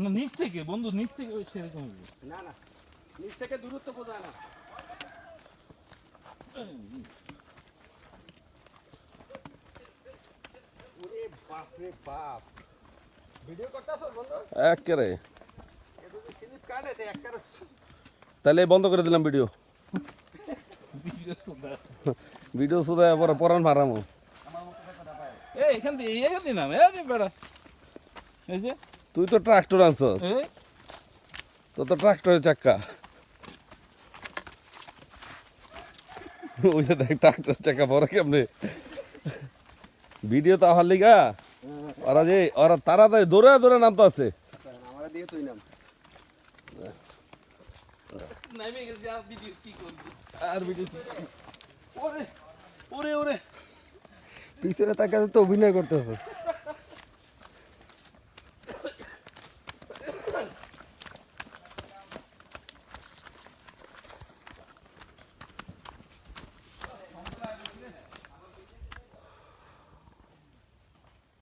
না নিচ থেকে বন্ধু, নিচ থেকে ওই সেরকম না না, নিচ থেকে দূরত্ব বোঝায় না। ওরে বাপ রে বাপ, ভিডিও করতেছো বন্ধু? একেবারে এটা যে স্লিপ কাটে যে একবারে। তাহলে বন্ধ করে দিলাম ভিডিও। ভিডিও শুধু পরে পরান মারামো। এই এখান দিয়ে নাম এই যে বেড়া, এই যে তুই তো ট্রাক্টর আনছস, এই তোর তো ট্রাক্টরের চাক্কা। ওই যে দেখ ট্রাক্টরের চাক্কা পরে কেমনে ভিডিও তো আমার লিগা। ওরা তাড়াতাড়ি দৌড়ে দৌড়ে নামতে আছে। আমরা দিয়ে তুই নাম। নামে গেছে আর ভিডিও কি করবি? আর ভিডিও ওরে ওরে ওরে পিছনে তাকাতে তো অভিনয় করতেছ।